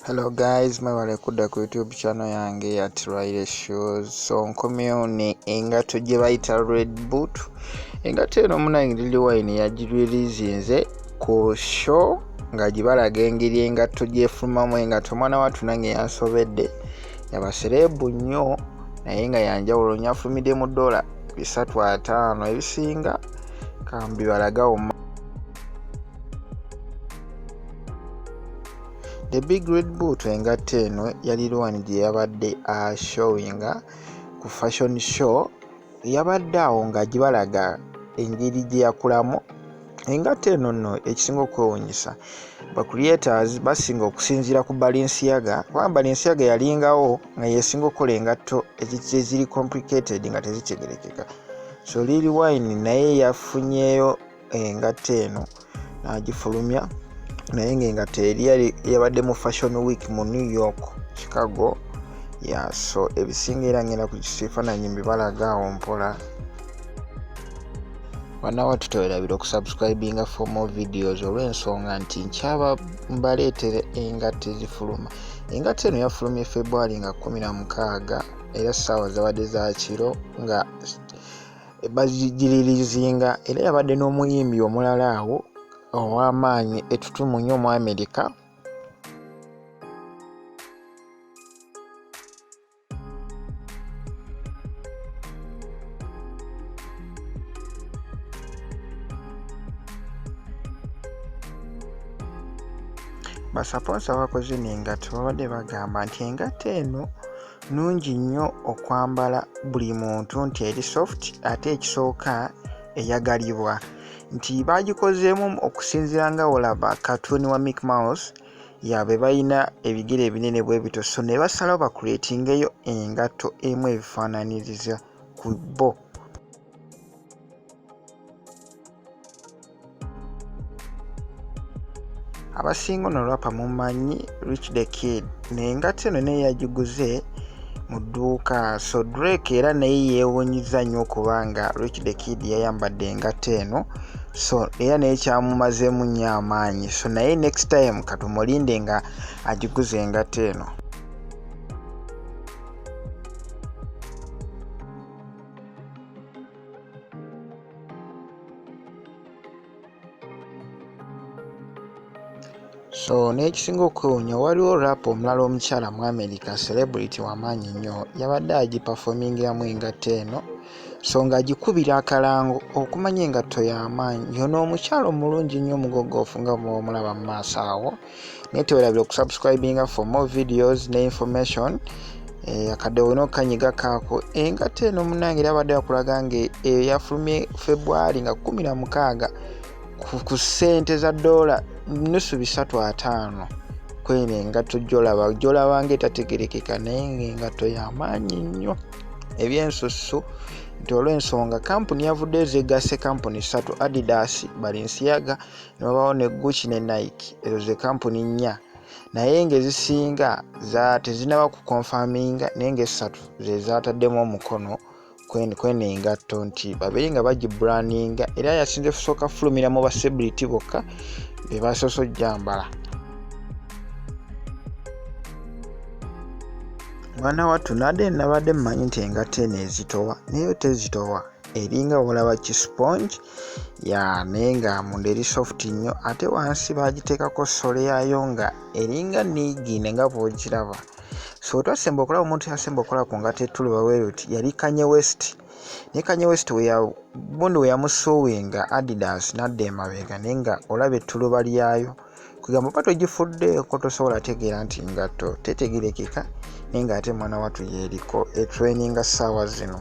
Hello guys, mwebale kudda ku YouTube channel yange ya Trail Shows. So nkomyewo ne engato gye bayita Red Boot. Engato eno munange Lil Wayne yagireleasinze ku show nga gibalaga engeri engato gyefumamu. Engato mwana watu nange yansobedde yabaserebu nnyo naye nga yanjawulo nyafulumidde mu $350 ebisinga kambi balagawo. The Big Red Boot engato eno yali Lil Wayne gye yabadde showinga ku fashion show. Yabadde awo nga gibalaga engeri gye yakulamu. Engato eno nno ekisinga okwewuunyisa ba creators basinga okusinziira ku Balenciaga. Kuba Balenciaga yalingawo nga yesinga okukola engato eziri complicated nga tezitegerekeka. So Lil Wayne naye yafunyeyo engato eno n'agifulumya. Naye ng'engato eri yabadde mu Fashion Week mu New York, Chicago. So ebisinga era ngenda ku kifaananyi mbibalaga awo mpola. Banawa tutolerabira okusubscribinga for more videos olw'ensonga nti nkyaba mbaleetere engato ezifuluma. Engato eno yafulumye February nga 16 era ssaawa zabadde za kiro nga bagireleasinga, era yabadde n'omuyimbi omulala awo ow'amaanyi ettutumu nnyo mu America. Basaponsa bakoze n'engato babadde bagamba nti engato eno nnungi nnyo okwambala buli muntu, nti eri soft ate ekisooka eyagalibwa, nti bagikozeemu okusinziira nga olaba katuni wa Mickey Mouse yabe balina ebigere ebinene bwe bito. So ne basalawo bakuleetingeyo engato emu ebifaananiriza ku bo. Abasinga ono lwapa mumanyi Rich the Kid, n'engato eno naye yagiguze mu dduuka. So Drake era naye yeewuunyiza nnyo okubanga Rich the Kid yayambadde engato eno. So era naye kyamumazeemu nnyo amaanyi. So naye next time katumulinde nga agiguze engato eno. So n'ekisinga okwewuunya waliwo rap omulala omukyala mu America, celebrity w'amaanyi nnyo, yabadde agiperformingiramu engato eno. So ng'agikubira akalango okumanya engato y'amaanyi. Yono omukyala omulungi nnyo omugogoofu nga omulaba mu maaso awo. Naye tewerabira okusubscribinga for more videos ne information. Akadde olina okukanyiga kaako. Engato eno munnange era abadde bakulaga nga yafulumye February nga 16 ku ssente za $350. Kweno engato gy'olaba ng'etategerekeka naye ng'engato y'amaanyi nnyo. Ebyensusu nti olw'ensonga kampuni yavudde ezeegasse kampuni 3: Adidas, Balenciaga, ne wabaawo ne Gucci ne Nike. Ezo ze kampuni 4 naye ng'ezisinga tezinaba kukonfaminga, naye ng'essatu ze zaataddemu omukono kweno engato nti babiri nga bagibrandinga, era yasinze kusooka fulumira mu basebuliti bokka be basoose ojjambala. Mwana wattu nadde nabadde mmanyi nti engato eno ezitowa naye tezitowa, eringa olaba kisponge naye nga munda eri soft nnyo, ate wansi bagiteekako sole yaayo nga eringa niigine nga bw'ogiraba. So twasemba okulaba omuntu yasemba okola ku ngato etuluba weeruti yali Kanye West. Ne Kanye West bundi we yamusuuwinga Adidas n'adda emabega, naye nga olaba ettuluba lyayo kugamba oba togifuddeeko tosobola tegeera nti ngatto tetegerekeka, naye ng'ate mwana wattu yeeriko etraininga ssaawa zino.